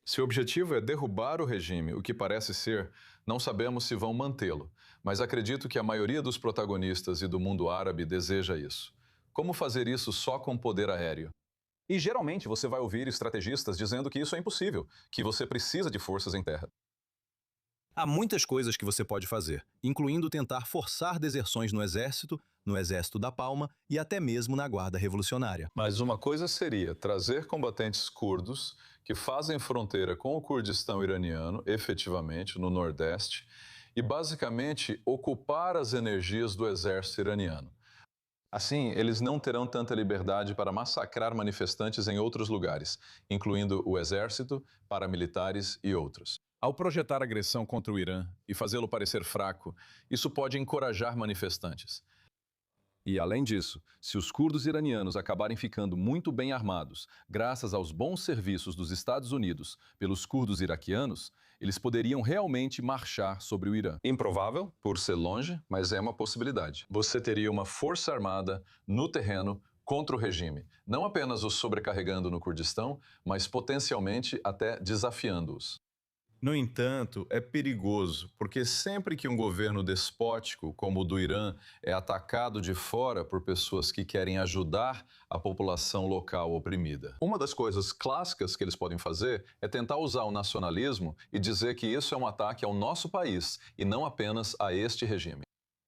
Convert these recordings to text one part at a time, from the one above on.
Se o objetivo é derrubar o regime, o que parece ser, não sabemos se vão mantê-lo, mas acredito que a maioria dos protagonistas e do mundo árabe deseja isso. Como fazer isso só com poder aéreo? E geralmente você vai ouvir estrategistas dizendo que isso é impossível, que você precisa de forças em terra. Há muitas coisas que você pode fazer, incluindo tentar forçar deserções no Exército da Palma e até mesmo na Guarda Revolucionária. Mas uma coisa seria trazer combatentes curdos que fazem fronteira com o Kurdistão iraniano, efetivamente, no Nordeste, e basicamente ocupar as energias do exército iraniano. Assim, eles não terão tanta liberdade para massacrar manifestantes em outros lugares, incluindo o exército, paramilitares e outros. Ao projetar agressão contra o Irã e fazê-lo parecer fraco, isso pode encorajar manifestantes. E, além disso, se os curdos iranianos acabarem ficando muito bem armados, graças aos bons serviços dos Estados Unidos pelos curdos iraquianos, eles poderiam realmente marchar sobre o Irã. Improvável, por ser longe, mas é uma possibilidade. Você teria uma força armada no terreno contra o regime, não apenas os sobrecarregando no Kurdistão, mas potencialmente até desafiando-os. No entanto, é perigoso, porque sempre que um governo despótico, como o do Irã, é atacado de fora por pessoas que querem ajudar a população local oprimida. Uma das coisas clássicas que eles podem fazer é tentar usar o nacionalismo e dizer que isso é um ataque ao nosso país e não apenas a este regime.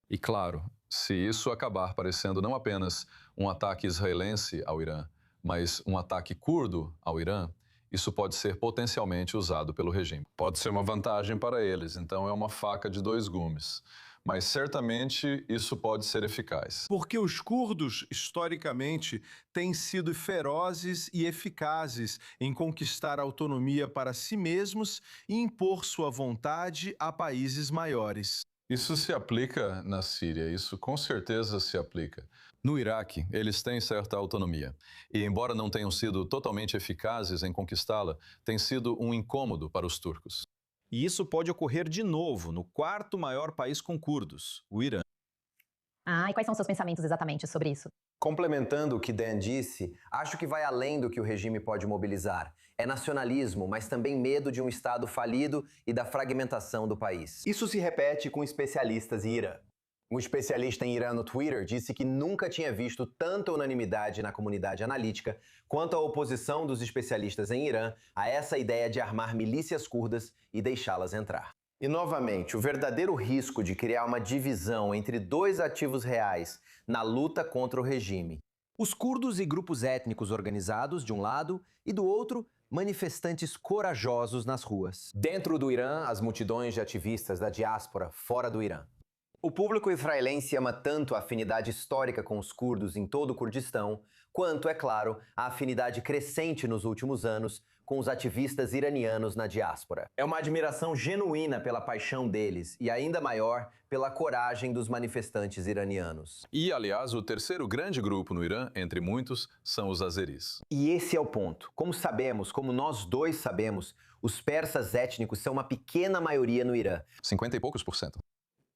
E claro, se isso acabar parecendo não apenas um ataque israelense ao Irã, mas um ataque curdo ao Irã, isso pode ser potencialmente usado pelo regime. Pode ser uma vantagem para eles, então é uma faca de dois gumes. Mas certamente isso pode ser eficaz. Porque os curdos, historicamente, têm sido ferozes e eficazes em conquistar autonomia para si mesmos e impor sua vontade a países maiores. Isso se aplica na Síria, isso com certeza se aplica. No Iraque, eles têm certa autonomia. E, embora não tenham sido totalmente eficazes em conquistá-la, tem sido um incômodo para os turcos. E isso pode ocorrer de novo no quarto maior país com curdos, o Irã. E quais são os seus pensamentos exatamente sobre isso? Complementando o que Dan disse, acho que vai além do que o regime pode mobilizar. É nacionalismo, mas também medo de um Estado falido e da fragmentação do país. Isso se repete com especialistas em Irã. Um especialista em Irã no Twitter disse que nunca tinha visto tanta unanimidade na comunidade analítica quanto a oposição dos especialistas em Irã a essa ideia de armar milícias curdas e deixá-las entrar. E, novamente, o verdadeiro risco de criar uma divisão entre dois ativos reais na luta contra o regime. Os curdos e grupos étnicos organizados, de um lado, e do outro, manifestantes corajosos nas ruas. Dentro do Irã, as multidões de ativistas da diáspora fora do Irã. O público israelense ama tanto a afinidade histórica com os curdos em todo o Kurdistão, quanto, é claro, a afinidade crescente nos últimos anos com os ativistas iranianos na diáspora. É uma admiração genuína pela paixão deles e ainda maior pela coragem dos manifestantes iranianos. E, aliás, o terceiro grande grupo no Irã, entre muitos, são os azeris. E esse é o ponto. Como sabemos, como nós dois sabemos, os persas étnicos são uma pequena maioria no Irã. 50 e poucos por cento.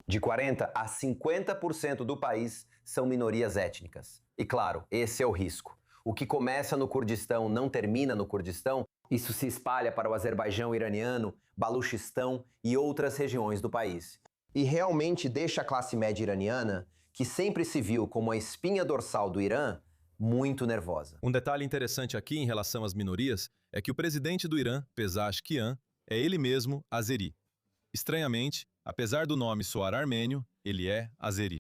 De 40% a 50% do país são minorias étnicas. E claro, esse é o risco. O que começa no Kurdistão não termina no Kurdistão, isso se espalha para o Azerbaijão iraniano, Baluchistão e outras regiões do país. E realmente deixa a classe média iraniana, que sempre se viu como a espinha dorsal do Irã, muito nervosa. Um detalhe interessante aqui em relação às minorias é que o presidente do Irã, Pezeshkian, é ele mesmo azeri. Estranhamente, apesar do nome soar armênio, ele é azeri.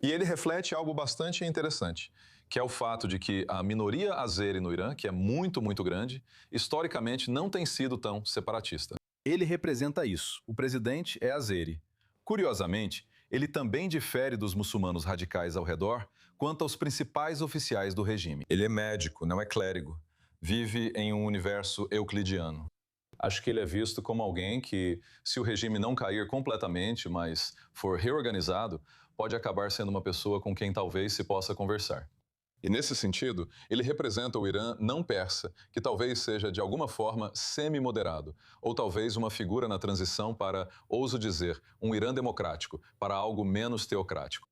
E ele reflete algo bastante interessante, que é o fato de que a minoria azeri no Irã, que é muito, muito grande, historicamente não tem sido tão separatista. Ele representa isso. O presidente é azeri. Curiosamente, ele também difere dos muçulmanos radicais ao redor quanto aos principais oficiais do regime. Ele é médico, não é clérigo. Vive em um universo euclidiano. Acho que ele é visto como alguém que, se o regime não cair completamente, mas for reorganizado, pode acabar sendo uma pessoa com quem talvez se possa conversar. E nesse sentido, ele representa o Irã não persa, que talvez seja de alguma forma semi-moderado, ou talvez uma figura na transição para, ouso dizer, um Irã democrático, para algo menos teocrático.